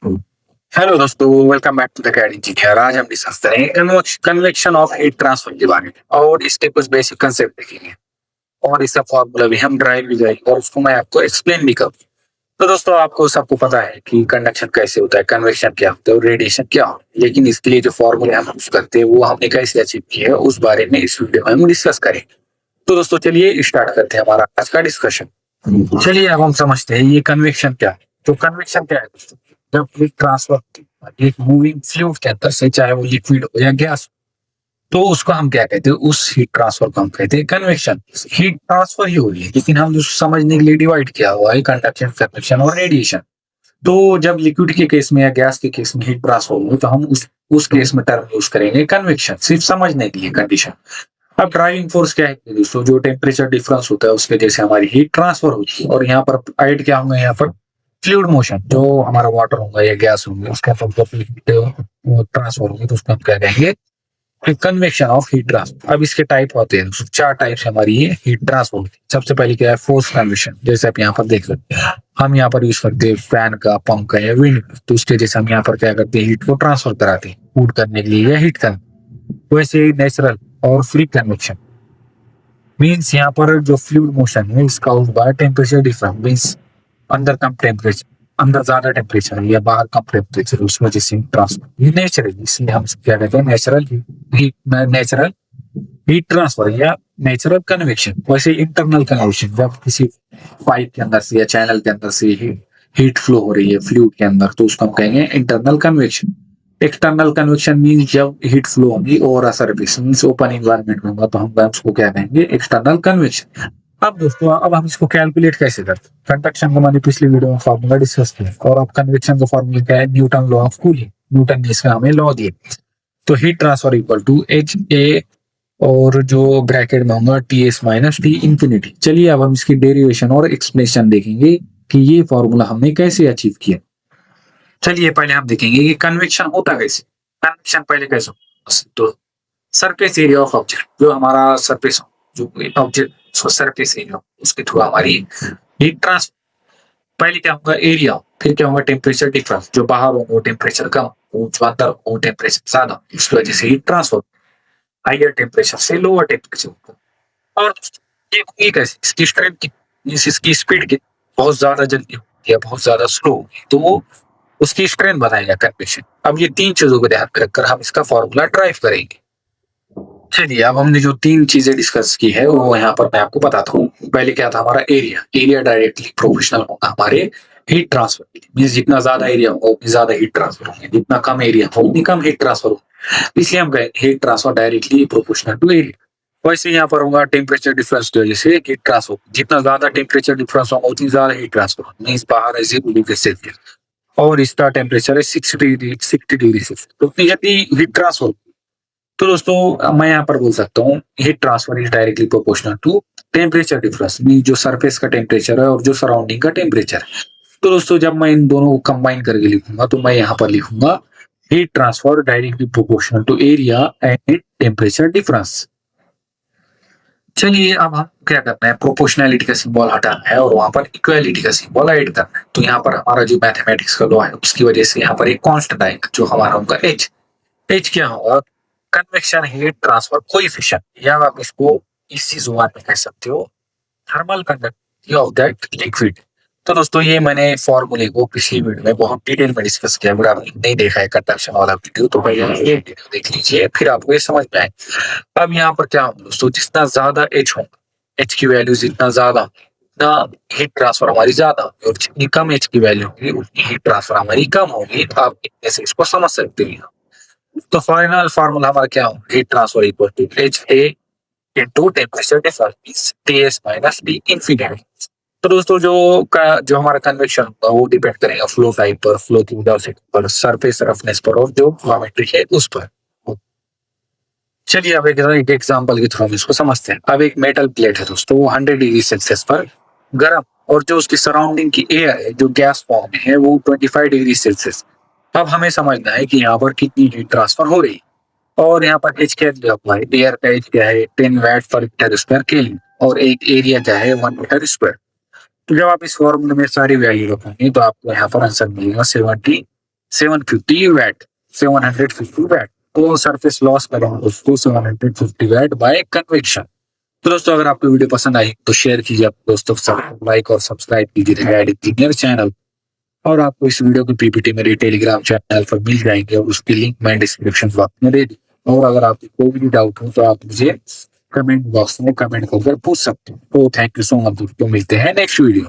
Hello दोस्तों, welcome back to the CAD engineer. आज हम डिस्कस करेंगे कन्वेक्शन ऑफ हीट ट्रांसफर के बारे में और इसके कुछ बेसिक कंसेप्ट देखेंगे और इसका फॉर्मूला भी हम ड्राइव भी जाएंगे और उसको मैं आपको एक्सप्लेन भी करूँ। तो दोस्तों, आपको सबको पता है कि कंडक्शन कैसे होता है, कन्वेक्शन क्या होता है और रेडिएशन क्या होता है, लेकिन इसके लिए जो फॉर्मूले हम यूज करते हैं वो हमने कैसे अचीव किया है उस बारे में इस वीडियो में हम डिस्कस करेंगे। तो दोस्तों, चलिए स्टार्ट करते हैं हमारा आज का डिस्कशन। चलिए अब हम समझते हैं ये कन्वेक्शन क्या है। तो कन्वेक्शन क्या है दोस्तों? जब हीट ट्रांसफर एक मूविंग फ्लूइड के अंदर से, चाहे वो लिक्विड हो या गैस, तो उसको हम क्या कहते हैं? उस हीट ट्रांसफर को हम कहते हैं कन्वेक्शन। हीट ट्रांसफर ही हो रही है, लेकिन हम उसको समझने के लिए डिवाइड किया हुआ है कंडक्शन, कन्वेक्शन और रेडिएशन। तो जब लिक्विड के केस में या गैस के केस में हीट ट्रांसफर हो तो हम उस केस में टर्म यूज करेंगे कन्वेक्शन, सिर्फ समझने के लिए कंडीशन। अब ड्राइविंग फोर्स क्या है दोस्तों? जो टेम्परेचर डिफरेंस होता है उसके वजह से हमारी हीट ट्रांसफर होती है। और यहाँ पर आइड क्या होंगे? यहाँ पर फ्लूइड मोशन, जो हमारा वाटर होगा या गैस होंगे उसके ट्रांसफर होगी, तो उसको हम क्या कहेंगे? Convection of heat transfer. अब इसके टाइप होते हैं, चार टाइप से हमारी ये हीट ट्रांसफर होती है। सबसे पहले क्या है? फोर्स कन्वेक्शन, जैसे आप यहाँ पर देख सकते हैं। हम यहाँ पर यूज करते हैं फैन का, पंप का या विंड का, तो उसके जैसे हम यहाँ पर क्या करते हैं? हीट को ट्रांसफर कराते हैं कूल करने के लिए या हीट करने। वैसे ही नेचुरल और फ्री कन्वेक्शन मीन्स यहाँ पर जो फ्लूइड मोशन है इसका बाय टेम्परेचर डिफरेंस, मीन्स अंदर कम टेम्परेचर, अंदर ज्यादा टेम्परेचर है या बाहर कम टेम्परेचर, उस वजह से ट्रांसफर ये नेचुरल, इसलिए हम क्या कहते हैं? Natural heat, natural heat transfer या नेचुरल कन्वेक्शन। वैसे इंटरनल कन्वेक्शन, जब किसी पाइप के अंदर से या चैनल के अंदर से हीट फ्लो हो रही है फ्लूइड के अंदर, तो उसको हम कहेंगे internal convection. External convection means जब हीट फ्लो होगी और सरफेस मीन्स ओपन इन्वायरमेंट में होगा, तो हम उसको क्या कहेंगे? External convection. अब दोस्तों, अब हम इसको कैलकुलेट कैसे करते हैं? कंडक्शन को मैंने पिछली वीडियो में फॉर्मूला डिस्कस किया, और अब कन्वेक्शन का फॉर्मूला क्या है? Newton law of cooling. Newton ने इसका हमें लॉ दिए। तो heat transfer equal to h A, और जो ब्रैकेट में होगा T s minus T infinity. चलिए अब हम इसकी डेरिवेशन और एक्सप्लेनेशन देखेंगे कि ये फॉर्मूला हमने कैसे अचीव किया। चलिए पहले हम देखेंगे कि कन्वेक्शन होता कैसे। कन्वेक्शन पहले कैसे होता? तो सरफेस एरिया ऑफ ऑब्जेक्ट, जो हमारा सरफेस, जो ऑब्जेक्ट सरफेस एरिया, उसके थ्रू हमारी हीट ट्रांसफर। पहले क्या होगा? एरिया, फिर क्या होगा? टेम्परेचर डिफरेंस, जो बाहर हो वो टेम्परेचर कम, जो अंदर हो टेम्परेचर ज्यादा, उसकी वजह से हीट ट्रांसफर हाइयर टेम्परेचर से लोअर टेम्परेचर। और ये कैसे? इसकी स्ट्रेंथ की, इसकी स्पीड की बहुत ज्यादा जल्दी होती है, बहुत ज्यादा स्लो होगी, तो उसकी स्ट्रेंथ बनाएगा कन्वेक्शन। अब ये तीन चीजों को ध्यान में रखकर हम इसका फॉर्मूला ड्राइव करेंगे। चलिए अब हमने जो तीन चीजें डिस्कस की है वो यहाँ पर मैं आपको बताता हूँ। पहले क्या था? हमारा एरिया। एरिया डायरेक्टली प्रोपोर्शनल होगा हमारे हीट ट्रांसफर के लिए, मीन्स जितना ज्यादा एरिया होगा उतनी ज्यादा हीट ट्रांसफर होगी, जितना कम एरिया होगा उतनी कम हीट ट्रांसफर होगी। इसलिए हम कहें heat transfer directly proportional to area. वैसे यहाँ पर होगा टेम्परेचर डिफरेंस की वजह से हीट ट्रांसफर, जितना ज्यादा टेम्परेचर डिफरेंस होगा उतनी ज्यादा हीट ट्रांसफर होगी। मीन्स बाहर है 0 डिग्री सेल्सियस और इसका टेम्परेचर है 60 डिग्री सेल्सियस, तो उतनी जल्दी हीट ट्रांसफर। तो दोस्तों, मैं यहाँ पर बोल सकता हूँ heat transfer is directly proportional to temperature difference, mean जो सरफेस का टेम्परेचर है और जो सराउंडिंग का टेम्परेचर है। तो दोस्तों, जब मैं इन दोनों को कंबाइन करके लिखूंगा तो मैं यहाँ पर लिखूंगा heat transfer directly proportional to area and temperature difference. चलिए अब हम क्या करना है? प्रोपोर्शनैलिटी का सिंबल हटाना है और वहां पर इक्वालिटी का सिंबल ऐड करना है। तो यहाँ पर हमारा जो मैथमेटिक्स का लॉ है उसकी वजह से यहाँ पर एक कांस्टेंट आएगा, जो हमारा होगा एच। एच क्या होगा? कन्वेक्शन हीट ट्रांसफर कोएफिशिएंट, या आप इसको इस चीज में कह सकते हो thermal conductivity of that liquid. तो दोस्तों, ये मैंने फॉर्मूले को पिछली वीडियो में बहुत डिटेल में डिस्कस किया। अगर आपने नहीं देखा है कंडक्शन वाला वीडियो तो पहले ये वीडियो देख लीजिए, फिर आपको ये समझ में आए। अब यहाँ पर क्या होगा दोस्तों? जितना ज्यादा एच होगा, एच की वैल्यू जितना ज्यादा, उतना हीट ट्रांसफर हमारी ज्यादा होगी, और जितनी कम एच की वैल्यू होगी उतनी हीट ट्रांसफर हमारी कम होगी। तो आप ऐसे इसको समझ सकते हो। तो फाइनल फार्मूला हमारा क्या हो? Heat transfer equal to h A into temperature difference T s minus T infinity. तो दोस्तों, जो हमारा कन्वेक्शन होगा वो डिपेंड करेगा फ्लो टाइप पर, फ्लो की वेलोसिटी पर, सरफेस रफनेस पर, और जो ज्योमेट्री है उस पर। चलिए अब एक एग्जांपल के थ्रू हम इसको समझते हैं। अब एक मेटल प्लेट है दोस्तों, वो 100 डिग्री सेल्सियस पर गर्म, और जो उसकी सराउंडिंग की एयर है जो गैस फॉर्म में है वो 25 डिग्री सेल्सियस। अब हमें समझना है कि यहाँ पर कितनी हीट ट्रांसफर हो रही है। और यहाँ पर एच क्या दिया हुआ है? एयर का एच क्या है? 10 वाट पर मीटर स्क्वायर केल्विन, और एक एरिया क्या है? 1 मीटर स्क्वायर। तो जब आप इस फॉर्मूले में सारी वैल्यू रखेंगे तो आपको यहाँ पर आंसर मिलेगा 70 750 वैट 750 वैट। तो सरफेस लॉस करेंगे उसको 750 वैट बाय कन्वेक्शन। तो दोस्तों अगर आपको वीडियो पसंद आई तो शेयर कीजिए अपने दोस्तों के साथ, लाइक और सब्सक्राइब कीजिए गाइड इंजीनियर चैनल। और आपको इस वीडियो की पीपीटी मेरे टेलीग्राम चैनल पर मिल जाएंगे और उसकी लिंक मैं डिस्क्रिप्शन बॉक्स में दे दी। और अगर आपको कोई भी डाउट हो तो आप मुझे कमेंट बॉक्स में कमेंट करके पूछ सकते हैं। तो थैंक यू सो मच दोस्तों, मिलते हैं नेक्स्ट वीडियो।